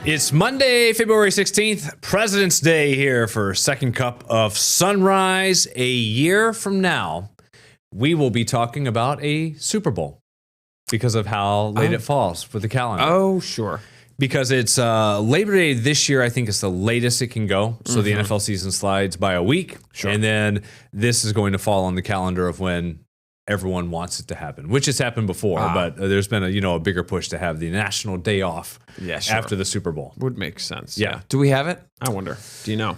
It's Monday, February 16th, President's Day here for Second Cup of Sunrise. A year from now, we will be talking about a Super Bowl because of how late it falls with the calendar. Oh, sure. Because it's Labor Day this year, I think it's the latest it can go. So the NFL season slides by a week. Sure. And then this is going to fall on the calendar of when everyone wants it to happen, which has happened before, but there's been a bigger push to have the national day off after the Super Bowl. Would make sense. Yeah. Do we have it? I wonder. Do you know?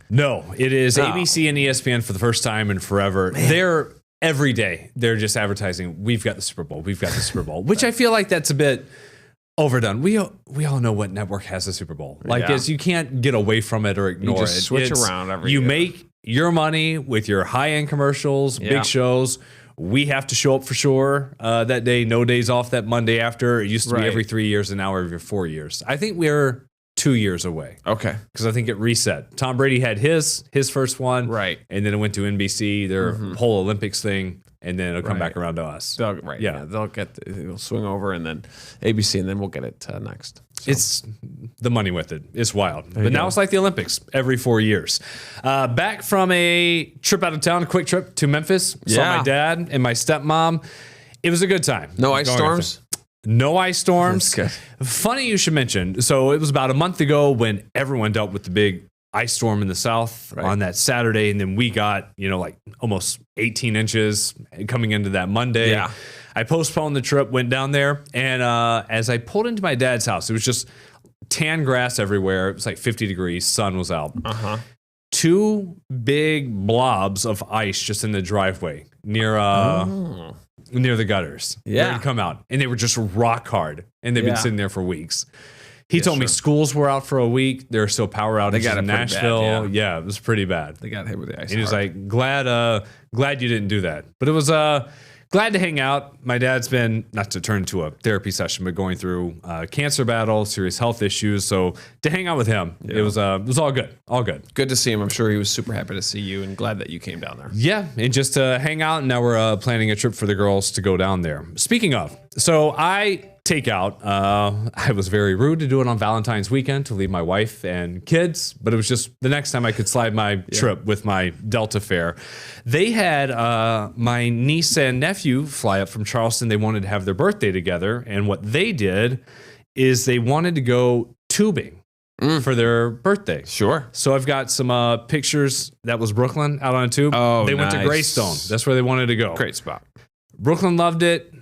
No, it is ABC and ESPN for the first time in forever. They're every day. They're just advertising. We've got the Super Bowl. We've got the Super Bowl, which I feel like that's a bit overdone. We all know what network has the Super Bowl. You can't get away from it or ignore it. Switch around every You year. make your money with your high-end commercials, big shows. We have to show up for sure that day. No days off that Monday after. It used to be every 3 years, and now every 4 years. I think we're 2 years away. Okay. Because I think it reset. Tom Brady had his first one. Right. And then it went to NBC, their whole Olympics thing. And then it'll come back around to us. They'll swing over, and then ABC, and then we'll get it next. So. It's the money with it. It's wild. But now it's like the Olympics every 4 years. Back from a trip out of town, a quick trip to Memphis. Saw my dad and my stepmom. It was a good time. No ice storms? No ice storms. That's good. Funny you should mention. So it was about a month ago when everyone dealt with the big ice storm in the south on that Saturday, and then we got like almost 18 inches coming into that Monday. Yeah. I postponed the trip, went down there, and as I pulled into my dad's house, it was just tan grass everywhere. It was like 50 degrees, sun was out. Two big blobs of ice just in the driveway near the gutters. Yeah. They'd come out, and they were just rock hard, and they've been sitting there for weeks. He told me schools were out for a week. There are still power outages in Nashville. Bad, yeah, it was pretty bad. They got hit with the ice. And he was like, glad you didn't do that. But it was glad to hang out. My dad's been, not to turn to a therapy session, but going through cancer battle, serious health issues. So to hang out with him, it was all good. All good. Good to see him. I'm sure he was super happy to see you and glad that you came down there. Yeah, and just to hang out. And now we're planning a trip for the girls to go down there. Speaking of, so I take out. I was very rude to do it on Valentine's weekend to leave my wife and kids, but it was just the next time I could slide my trip with my Delta fare. They had my niece and nephew fly up from Charleston. They wanted to have their birthday together, and what they did is they wanted to go tubing for their birthday. Sure. So I've got some pictures. That was Brooklyn out on a tube. Oh, they went to Greystone. That's where they wanted to go. Great spot. Brooklyn loved it.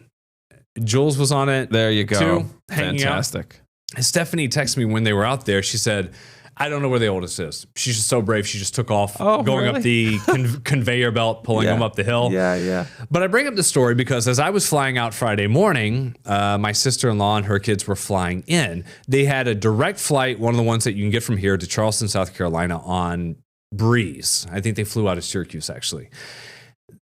Jules was on it. There you go. Too, Fantastic. Out. Stephanie texted me when they were out there. She said, I don't know where the oldest is. She's just so brave. She just took off going up the conveyor belt, pulling them up the hill. Yeah. But I bring up the story because as I was flying out Friday morning, my sister-in-law and her kids were flying in. They had a direct flight, one of the ones that you can get from here to Charleston, South Carolina on Breeze. I think they flew out of Syracuse, actually.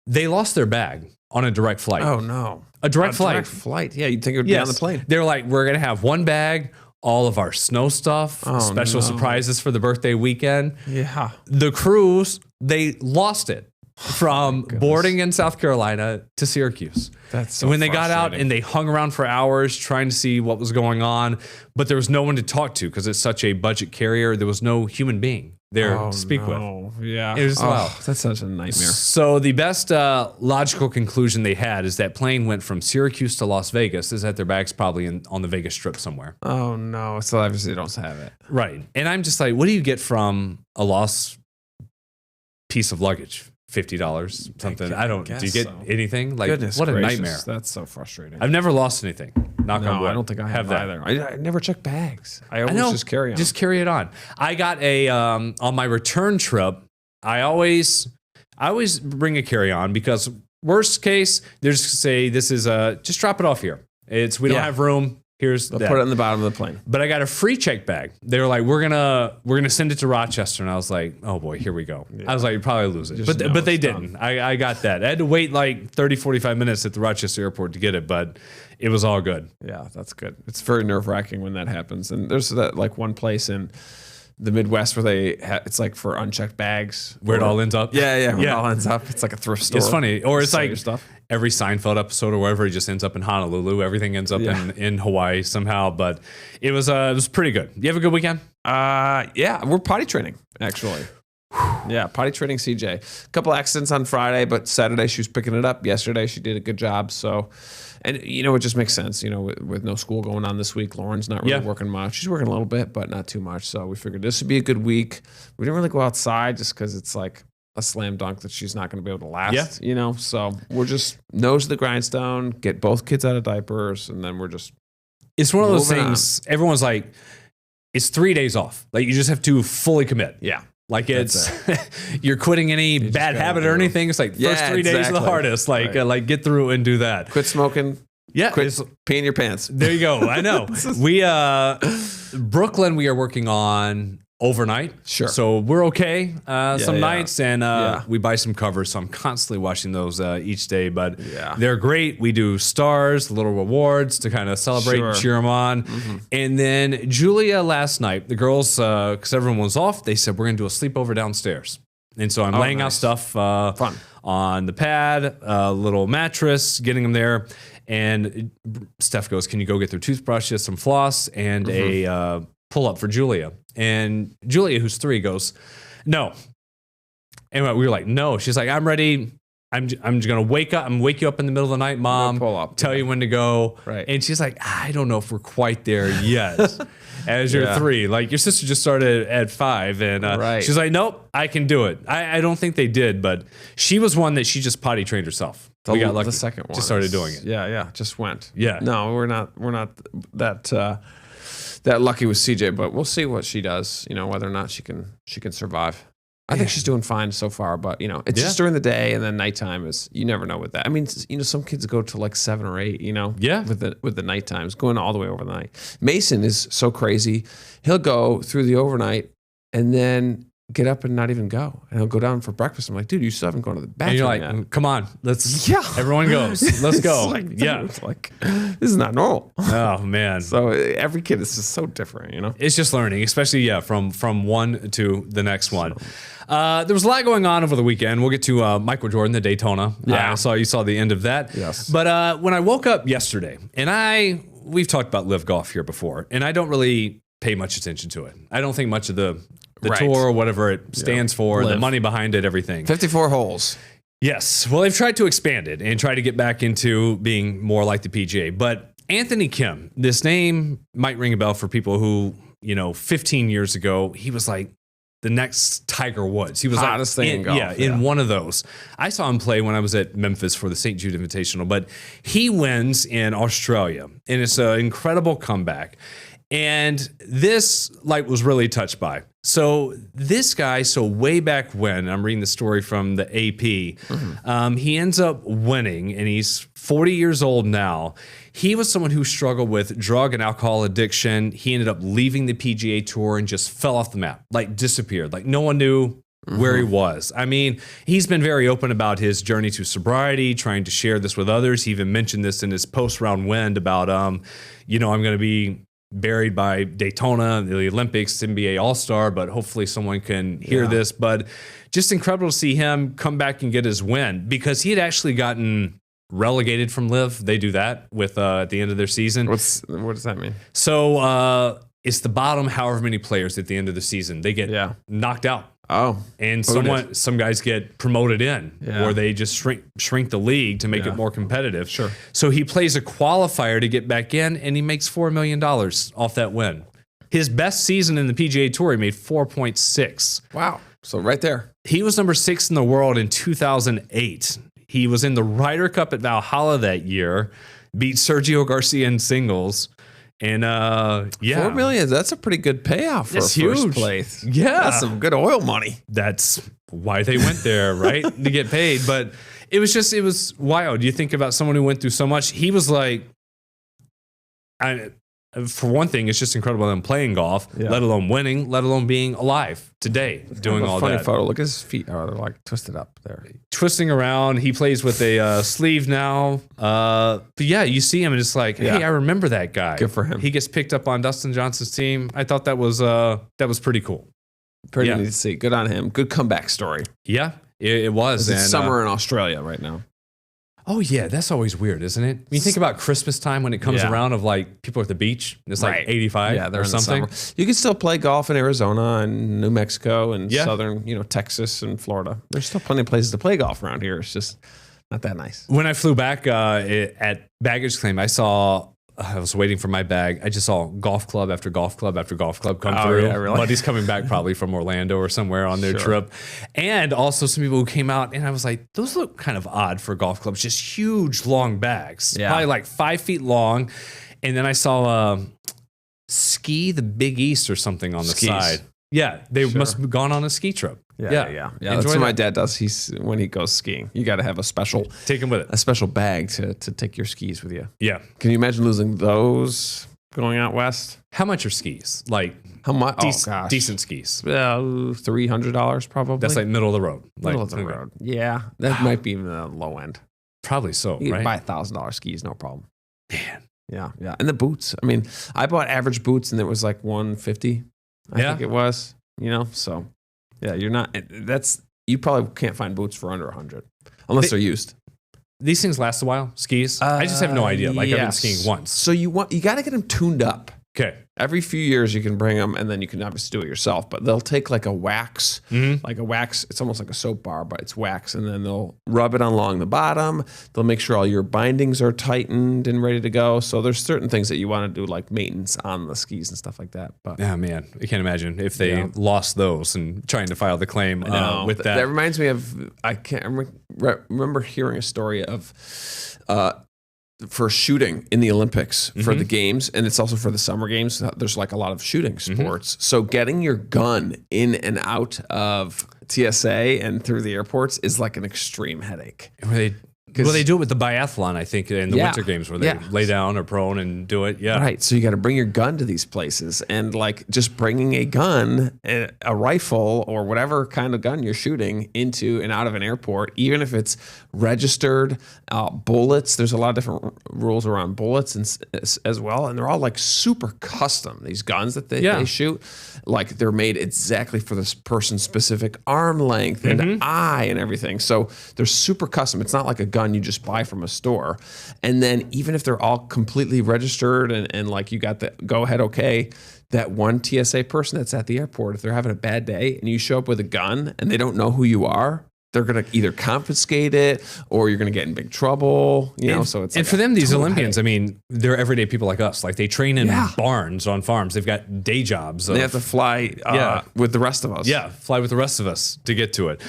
They lost their bag on a direct flight. Oh, no. A direct flight. Direct flight. Yeah, you'd think it would be on the plane. They're like, we're going to have one bag, all of our snow stuff, special surprises for the birthday weekend. Yeah. The cruise, they lost it from boarding in South Carolina to Syracuse. That's so when they got out and they hung around for hours trying to see what was going on, but there was no one to talk to because it's such a budget carrier. There was no human being there to speak with. Yeah. It was wow. That's such a nightmare. So the best logical conclusion they had is that plane went from Syracuse to Las Vegas, is that their bag's probably on the Vegas Strip somewhere. Oh, no. So obviously they don't have it. Right. And I'm just like, what do you get from a lost piece of luggage? $50, something. I don't. Do you get anything? Like, Goodness what a gracious. nightmare. That's so frustrating. I've never lost anything. Knock on wood. I don't think I have either. I never check bags. I always just carry on. Just carry it on. I got a on my return trip. I always bring a carry on because worst case, they just say this is just drop it off here. We don't have room. Here's They'll put it on the bottom of the plane. But I got a free check bag. They were like, we're gonna send it to Rochester, and I was like, oh boy, here we go. Yeah. I was like, you probably lose it, but they didn't. I got that. I had to wait like 30, 45 minutes at the Rochester airport to get it, but it was all good. Yeah, that's good. It's very nerve wracking when that happens. And there's that like one place in the Midwest where it's like for unchecked bags. Where it all ends up. Yeah, where it all ends up. It's like a thrift store. It's funny. Or it's Sell like your stuff. every Seinfeld episode or wherever, he just ends up in Honolulu. Everything ends up in Hawaii somehow. But it was pretty good. You have a good weekend? Yeah, we're potty training, actually. Yeah, potty training CJ. A couple accidents on Friday, but Saturday she was picking it up. Yesterday she did a good job. So, and it just makes sense. With no school going on this week, Lauren's not really working much. She's working a little bit, but not too much. So we figured this would be a good week. We didn't really go outside just because it's like a slam dunk that she's not going to be able to last. So we're just nose to the grindstone, get both kids out of diapers, and then we're just. It's one of those things. Everyone's like, it's 3 days off. Like you just have to fully commit. Yeah. Like it's you're quitting any bad habit or anything. It's like first 3 days are the hardest. Like get through and do that. Quit smoking. Yeah. Quit peeing your pants. There you go. I know. We Brooklyn we are working on overnight. Sure. So we're okay some nights and we buy some covers. So I'm constantly watching those each day. But they're great. We do stars, little rewards to kind of celebrate and cheer them on. Mm-hmm. And then Julia last night, the girls, because everyone was off, they said we're going to do a sleepover downstairs. And so I'm laying out stuff on the pad, a little mattress, getting them there. And Steph goes, can you go get their toothbrushes, some floss, and a pull up for Julia? And Julia, who's 3, goes, no. And we were like, no. She's like, I'm ready. I'm just going to wake up. I'm going to wake you up in the middle of the night, Mom. Pull up. Tell you when to go. Right. And she's like, I don't know if we're quite there yet. As you're 3. Like your sister just started at 5. And she's like, nope, I can do it. I don't think they did, but she was one that she just potty trained herself. We got lucky. The second one. Just started doing it. Yeah. Just went. Yeah. No, we're not that lucky with CJ, but we'll see what she does, whether or not she can survive. I think she's doing fine so far, but it's just during the day and then nighttime you never know with that. I mean, some kids go to like 7 or 8, with the night times going all the way over the night. Mason is so crazy. He'll go through the overnight and then get up and not even go. And he'll go down for breakfast. I'm like, dude, you still haven't gone to the bathroom. And you're like, yet. Come on, everyone goes. Let's go. Like, dude, it's like, this is not normal. Oh man. So every kid is just so different, It's just learning, especially from one to the next one. There was a lot going on over the weekend. We'll get to Michael Jordan, the Daytona. Yeah. You saw the end of that. Yes. But when I woke up yesterday, and we've talked about Live Golf here before, and I don't really pay much attention to it. I don't think much of the tour, whatever it stands for, the money behind it, everything. 54 holes. Yes. Well, they've tried to expand it and try to get back into being more like the PGA. But Anthony Kim, this name might ring a bell for people who, 15 years ago, he was like the next Tiger Woods. He was hottest thing in golf. Yeah, in one of those. I saw him play when I was at Memphis for the St. Jude Invitational, but he wins in Australia, and it's an incredible comeback. And this was really touched by. So this guy, way back when, I'm reading the story from the AP, he ends up winning, and he's 40 years old now. He was someone who struggled with drug and alcohol addiction. He ended up leaving the PGA Tour and just fell off the map, disappeared. No one knew where he was. I mean, he's been very open about his journey to sobriety, trying to share this with others. He even mentioned this in his post-round win about, I'm going to be buried by Daytona, the Olympics, NBA All-Star, but hopefully someone can hear this. But just incredible to see him come back and get his win, because he had actually gotten relegated from Live. They do that with at the end of their season. What does that mean? So it's the bottom however many players at the end of the season. They get knocked out. Oh, and some guys get promoted in, or they just shrink the league to make it more competitive. Sure. So he plays a qualifier to get back in, and he makes $4 million off that win. His best season in the PGA Tour, he made 4.6. Wow. So right there. He was number 6 in the world in 2008. He was in the Ryder Cup at Valhalla that year, beat Sergio Garcia in singles. And $4 million, that's a pretty good payoff for that's first huge. place. Yeah. That's some good oil money. That's why they went there, right? To get paid. But it was wild. You think about someone who went through so much. He was like, for one thing, it's just incredible them playing golf, let alone winning, let alone being alive today, doing all funny that. Photo. Look at his feet. Oh, they're twisted up there. Twisting around. He plays with a sleeve now. But yeah, you see him and it's like, hey, I remember that guy. Good for him. He gets picked up on Dustin Johnson's team. I thought that was pretty cool. Pretty Yeah. neat to see. Good on him. Good comeback story. Yeah, it was. It's And, summer in Australia right now. oh yeah, that's always weird, isn't it? When you think about Christmas time when it comes Yeah. around of like people at the beach, and it's Right. like 85 Yeah, they're or in the something. summer. You can still play golf in Arizona and New Mexico and Yeah. southern, Texas and Florida. There's still plenty of places to play golf around here. It's just not that nice. When I flew back at baggage claim, I was waiting for my bag. I just saw golf club after golf club after golf club come Oh, through. yeah, really? Buddies coming back probably from Orlando or somewhere on their Sure. trip. And also some people who came out, and I was like, those look kind of odd for golf clubs. Just huge, long bags. Yeah. Probably like 5 feet long. And then I saw Ski the Big East or something on the Skis. side. Yeah, they Sure. must have gone on a ski trip. Yeah. That's Enjoy what my that. dad does. When he goes skiing, you got to have a special Take them with it. bag to take your skis with you. Yeah. Can you imagine losing those going out west? How much are skis? Like How much? decent skis. $300 probably. That's like middle of the road. Like, middle of the okay. road. Yeah, that might be even the low end. Probably so, You can right? buy $1,000 skis, no problem. Man. Yeah, and the boots. I mean, I bought average boots, and it was like $150. I Yeah. think it was. So yeah, you're not. You probably can't find boots for under 100 unless they're used. These things last a while. Skis. I just have no idea. Like I've been Yes. skiing once. So you got to get them tuned up. Okay. Every few years you can bring them, and then you can obviously do it yourself. But they'll take like a wax, It's almost like a soap bar, but it's wax, and then they'll rub it along the bottom. They'll make sure all your bindings are tightened and ready to go. So there's certain things that you want to do, like maintenance on the skis and stuff like that. But Oh man, I can't imagine if they lost those and trying to file the claim with that. That reminds me of I can't remember hearing a story of for shooting in the Olympics for the games, and it's also for the summer games. There's like a lot of shooting sports. So getting your gun in and out of TSA and through the airports is like an extreme headache. They do it with the biathlon, I think, in the Yeah. winter games where they Yeah. lay down or prone and do it. Yeah. Right. So you got to bring your gun to these places, and like just bringing a gun, a rifle or whatever kind of gun you're shooting into and out of an airport, even if it's registered, bullets. There's a lot of different rules around bullets as well. And they're all like super custom, these guns that they shoot. Like they're made exactly for this person's specific arm length and eye and everything. So they're super custom. It's not like a gun you just buy from a store. And then even if they're all completely registered and like you got the go ahead, okay, that one TSA person that's at the airport, if they're having a bad day and you show up with a gun and they don't know who you are, they're going to either confiscate it or you're going to get in big trouble, so it's And like for them, these total Olympians, headache. I mean, they're everyday people like us. Like they train in barns on farms. They've got day jobs. They have to fly with the rest of us. Yeah, fly with the rest of us to get to it.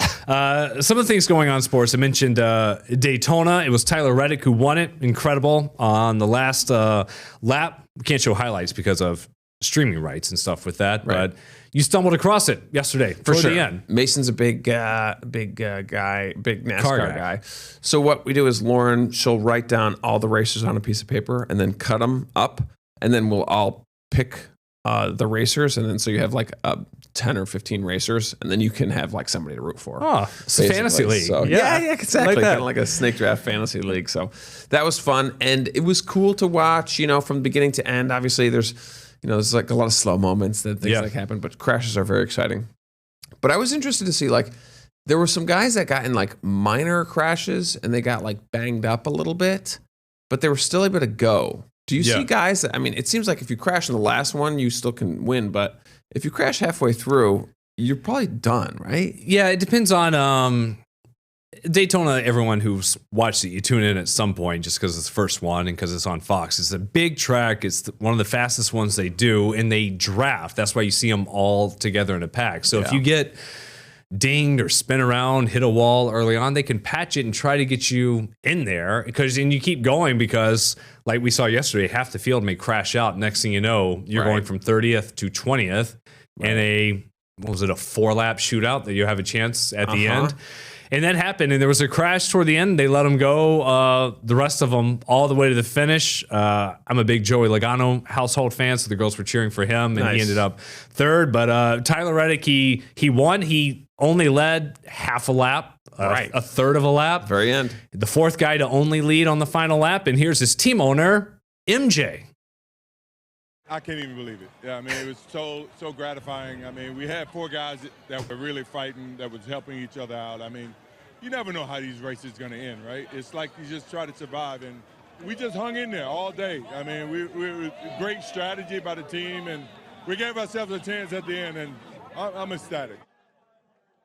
Some of the things going on in sports. I mentioned Daytona. It was Tyler Reddick who won it. Incredible on the last lap. We can't show highlights because of streaming rights and stuff with that. Right. But you stumbled across it yesterday For toward sure. the end. Mason's a big guy, big NASCAR Car guy. guy. So what we do is Lauren, she'll write down all the racers on a piece of paper and then cut them up, and then we'll all pick the racers, and then so you have like 10 or 15 racers, and then you can have like somebody to root for. Oh, it's a fantasy league. So, yeah, exactly. Like that. Kind of like a snake draft fantasy league. So that was fun, and it was cool to watch. From beginning to end. Obviously, there's like a lot of slow moments that things like happen, but crashes are very exciting. But I was interested to see like there were some guys that got in like minor crashes and they got like banged up a little bit, but they were still able to go. Do you see guys that, it seems like if you crash in the last one, you still can win, but if you crash halfway through, you're probably done, right? Yeah, it depends on Daytona. Everyone who's watched it, you tune in at some point just because it's the first one and because it's on Fox. It's a big track. It's one of the fastest ones they do, and they draft. That's why you see them all together in a pack. So if you get dinged or spin around, hit a wall early on, they can patch it and try to get you in there and you keep going because like we saw yesterday, half the field may crash out. Next thing you know, you're going from 30th to 20th in a 4-lap shootout that you have a chance at the end. And that happened, and there was a crash toward the end. They let him go, the rest of them, all the way to the finish. I'm a big Joey Logano household fan, so the girls were cheering for him, and he ended up third. But Tyler Reddick, he won. He only led half a lap, a third of a lap. Very end. The fourth guy to only lead on the final lap, and here's his team owner, MJ. I can't even believe it. Yeah, I mean, it was so gratifying. I mean, we had 4 guys that were really fighting, that was helping each other out. I mean, you never know how these races going to end, right? It's like you just try to survive, and we just hung in there all day. I mean, we great strategy by the team, and we gave ourselves a chance at the end, and I'm ecstatic.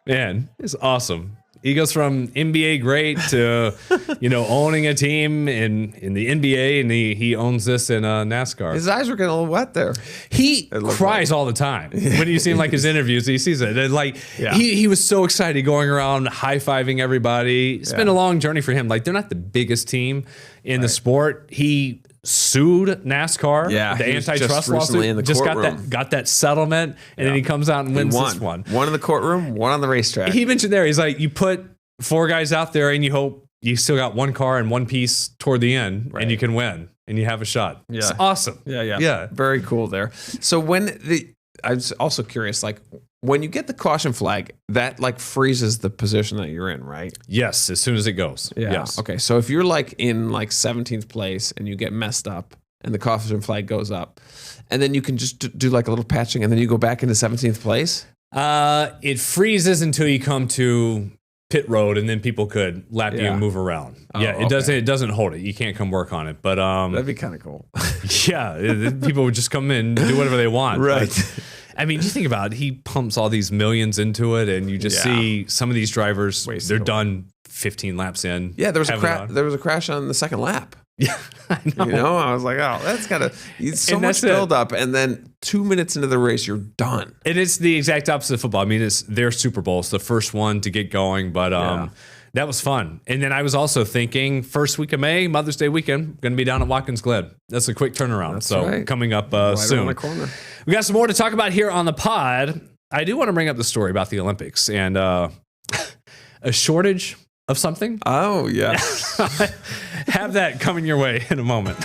Man, it's awesome. He goes from NBA great to, owning a team in the NBA, and he owns this in NASCAR. His eyes were getting a little wet there. He cries all the time when you see him his interviews. He sees it. And he was so excited going around high-fiving everybody. It's been a long journey for him. They're not the biggest team in the sport. He sued NASCAR, the antitrust lawsuit, just got that settlement, and then he comes out and wins this one. One in the courtroom, one on the racetrack. He mentioned there, he's like, you put 4 guys out there and you hope you still got 1 car and 1 piece toward the end, and you can win, and you have a shot. Yeah. It's awesome. Yeah. Very cool there. So I was also curious, when you get the caution flag, that freezes the position that you're in, right? Yes, as soon as it goes. Yeah. Yes. Okay. So if you're in 17th place and you get messed up and the caution flag goes up, and then you can just do a little patching, and then you go back into 17th place. It freezes until you come to pit road, and then people could lap you and move around. It doesn't hold it. You can't come work on it. But that'd be kind of cool. People would just come in and do whatever they want. Right. But, I mean, you think about it, he pumps all these millions into it, and you just see some of these drivers, they're done 15 laps in. Yeah, there was a crash on the second lap. Yeah, I know. I was like, oh, that's gotta so much build up, and then 2 minutes into the race, you're done. And it's the exact opposite of football. I mean, it's their Super Bowl. It's the first one to get going, but that was fun. And then I was also thinking, first week of May, Mother's Day weekend, going to be down at Watkins Glen. That's a quick turnaround. Coming up soon. Around the corner. We got some more to talk about here on the pod. I do want to bring up the story about the Olympics and a shortage of something. Oh, yeah. Have that coming your way in a moment.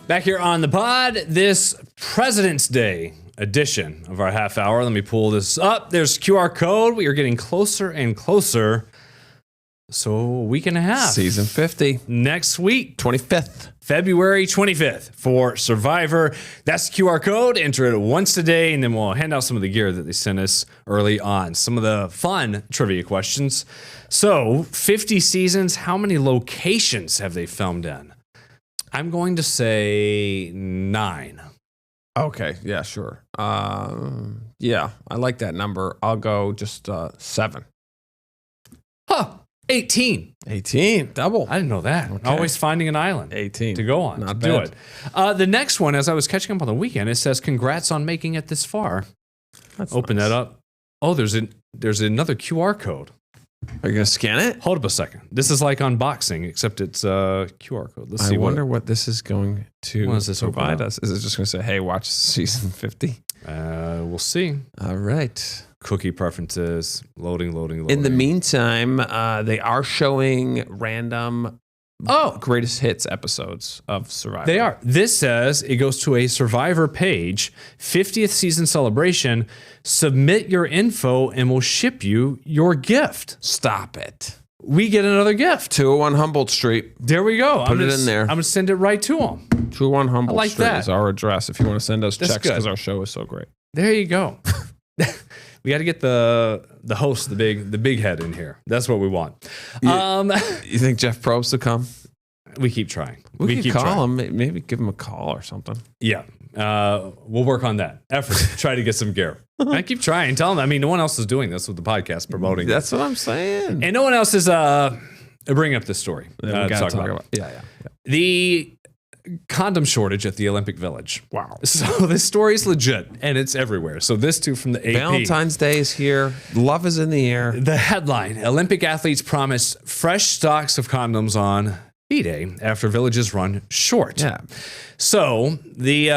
Back here on the pod, this President's Day edition of our half hour. Let me pull this up. There's QR code. We are getting closer and closer. So a week and a half. Season 50. Next week. 25th. February 25th for Survivor. That's the QR code. Enter it once a day, and then we'll hand out some of the gear that they sent us early on. Some of the fun trivia questions. So 50 seasons. How many locations have they filmed in? I'm going to say 9. Okay, yeah, sure. Yeah, I like that number. I'll go just 7. 18. 18, double. I didn't know that. Okay. Always finding an island 18 to go on. Not to bad. do it. The next one, as I was catching up on the weekend, it says, congrats on making it this far. That's Open nice. that up. Oh, there's another QR code. Are you going to scan it? Hold up a second. This is like unboxing, except it's a QR code. Let's see. I wonder what this is going to What does this open provide up? us. Is it just going to say, hey, watch season 50? We'll see. All right. Cookie preferences. Loading. In the meantime, they are showing random greatest hits episodes of Survivor. They are. This says it goes to a Survivor page, 50th season celebration. Submit your info and we'll ship you your gift. Stop it. We get another gift. 201 Humboldt Street. There we go. Put it in there. I'm going to send it right to them. 201 Humboldt like Street that. is our address if you want to send us That's checks good. because our show is so great. There you go. We got to get the host, the big head in here. That's what we want. You think Jeff Probst will come? We keep trying. We keep call trying. him. Maybe give him a call or something. Yeah. We'll work on that effort. Try to get some gear. I keep trying. Tell them. I mean, no one else is doing this with the podcast promoting. That's what I'm saying. And no one else is bringing up this story. We gotta talk about. Yeah. The condom shortage at the Olympic Village. Wow. So this story is legit and it's everywhere. So this too from the AP. Valentine's Day is here. Love is in the air. The headline, Olympic athletes promise fresh stocks of condoms on B-Day after villages run short. Yeah. So the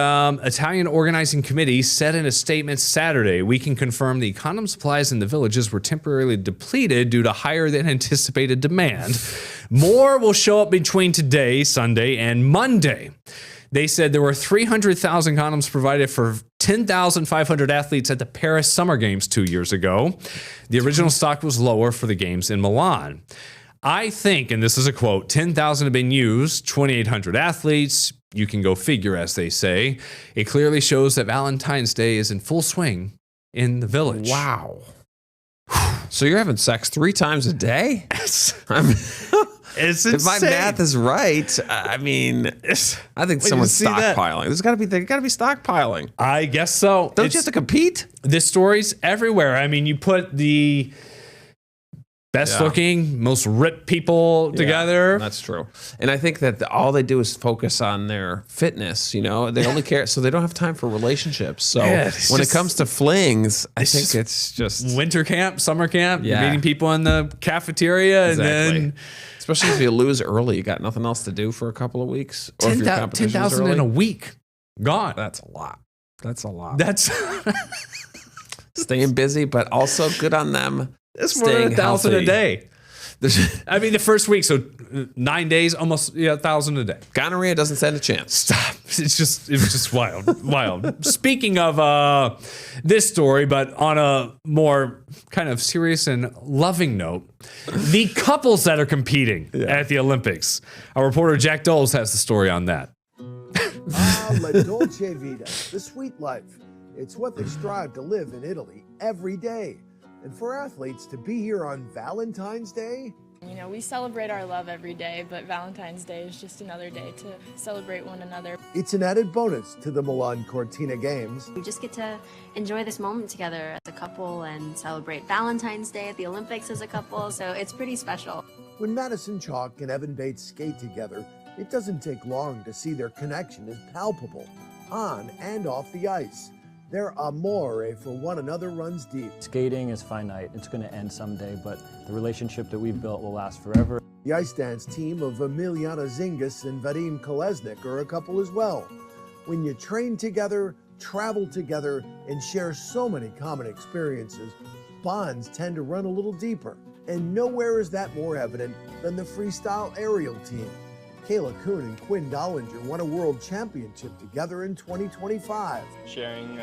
Italian Organizing Committee said in a statement Saturday, we can confirm the condom supplies in the villages were temporarily depleted due to higher than anticipated demand. More will show up between today, Sunday, and Monday. They said there were 300,000 condoms provided for 10,500 athletes at the Paris Summer Games 2 years ago. The original stock was lower for the games in Milan. I think, and this is a quote, 10,000 have been used, 2,800 athletes. You can go figure, as they say. It clearly shows that Valentine's Day is in full swing in the village. Wow. So you're having sex 3 times a day? I mean, It's if my insane. math is right, I mean, I think someone's see that? stockpiling. They got to be stockpiling. I guess so. Don't you have to compete? This story's everywhere. I mean, you put the best looking, most ripped people together. That's true. And I think that all they do is focus on their fitness, They only care, so they don't have time for relationships. So Yeah, when it's it comes to flings, I think just it's just... Winter camp, summer camp, Yeah. meeting people in the cafeteria, and then Especially if you lose early, you got nothing else to do for a couple of weeks. Or if your competition's 10,000 early. in a week. Gone. That's a lot. That's a lot. That's Staying busy, but also good on them. that's more than Staying 1,000 a healthy. day. I mean, the first week, so 9 days, almost 1,000 a day. Gonorrhea doesn't stand a chance. Stop. It was just wild. Wild. Speaking of this story, but on a more kind of serious and loving note, the couples that are competing at the Olympics. Our reporter Jack Doles has the story on that. La Dolce Vita, the sweet life. It's what they strive to live in Italy every day. And for athletes to be here on Valentine's Day, We celebrate our love every day, but Valentine's Day is just another day to celebrate one another. it's an added bonus to the Milan Cortina Games. We just get to enjoy this moment together as a couple and celebrate Valentine's Day at the Olympics as a couple, so it's pretty special. When Madison Chalk and Evan Bates skate together, it doesn't take long to see their connection is palpable, on and off the ice. Their amore for one another runs deep. Skating is finite. It's going to end someday, but the relationship that we've built will last forever. The ice dance team of Emiliana Zingis and Vadim Kolesnik are a couple as well. When you train together, travel together, and share so many common experiences, bonds tend to run a little deeper. And nowhere is that more evident than the freestyle aerial team. Kayla Kuhn and Quinn Dollinger won a world championship together in 2025. Sharing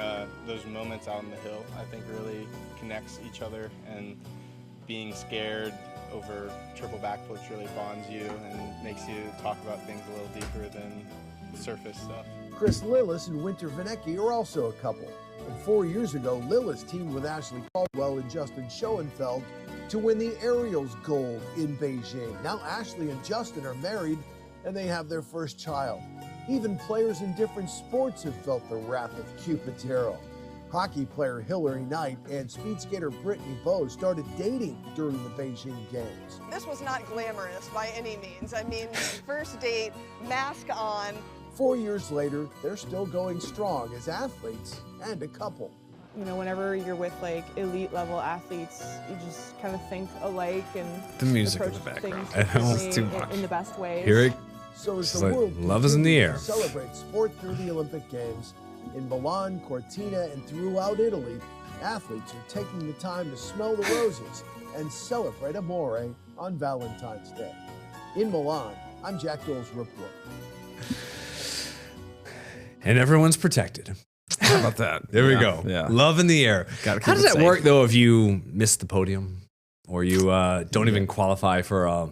those moments out on the hill, I think really connects each other, and being scared over triple backflips really bonds you and makes you talk about things a little deeper than surface stuff. Chris Lillis and Winter Vinecki are also a couple. And 4 years ago, Lillis teamed with Ashley Caldwell and Justin Schoenfeld to win the aerials gold in Beijing. Now Ashley and Justin are married and they have their first child. Even players in different sports have felt the wrath of Cupidero. Hockey player Hillary Knight and speed skater Brittany Bowe started dating during the Beijing Games. This was not glamorous by any means. I mean, first date, mask on. 4 years later, they're still going strong as athletes and a couple. Whenever you're with elite level athletes, you just kind of think alike and The music in the approach background. things I know, it's differently too much. in the best ways. Here it So as It's the like world love is in the continues air. to celebrate sport through the Olympic Games, in Milan, Cortina, and throughout Italy, athletes are taking the time to smell the roses and celebrate amore on Valentine's Day. In Milan, I'm Jack Dole's report. and everyone's protected. How about that? There we Yeah, go. Yeah. Love in the air. Gotta keep How does it that safe. work though if you miss the podium or you don't even qualify for a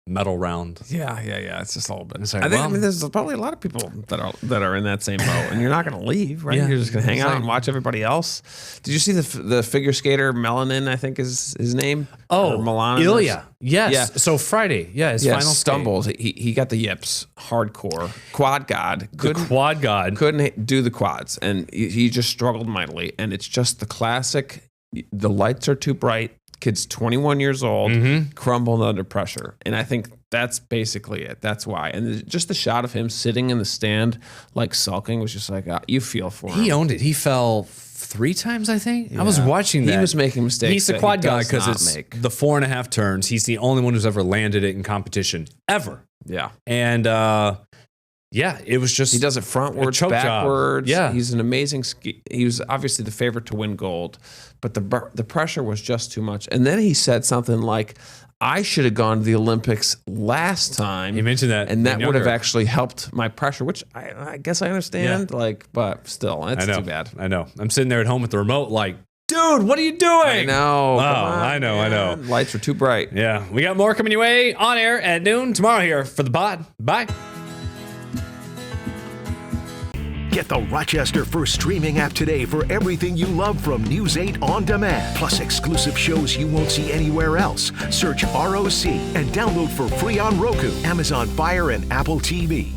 medal round? Yeah. It's just a little bit. It's like, I think. well- I mean, there's probably a lot of people that are in that same boat, and you're not going to leave, right? Yeah. You're just going to hang It's out like- and watch everybody else. Did you see the figure skater Melanin? I think is his name. Oh, Or Milan. Ilya. Yes. Yeah. So Friday. Yeah. His Yeah, final skate. stumbles. He got the yips. Hardcore. Quad god. The Couldn't quad god. couldn't do the quads, and he just struggled mightily. And it's just the classic. The lights are too bright. Kid's 21 years old, crumbled under pressure. And I think that's basically it. That's why. And just the shot of him sitting in the stand, like sulking, was just like, you feel for him. He owned it. He fell 3 times, I think. I was watching that. He was making mistakes. He's the that quad he guy does because not it's make. the 4.5 turns. He's the only one who's ever landed it in competition ever. Yeah. And yeah, it was just he does it frontwards, choke job. backwards. Yeah. He's an amazing he was obviously the favorite to win gold, but the pressure was just too much. And then he said something like, I should have gone to the Olympics last time. He mentioned that. And that being would have younger. actually helped my pressure, which I guess I understand. But still, that's too bad. I know. I'm sitting there at home with the remote like, dude, what are you doing? I know. Oh, Come on, I know. man. Lights were too bright. Yeah. We got more coming your way on air at noon tomorrow here for the pod. Bye. Get the Rochester First streaming app today for everything you love from News 8 On Demand, plus exclusive shows you won't see anywhere else. Search ROC and download for free on Roku, Amazon Fire, and Apple TV.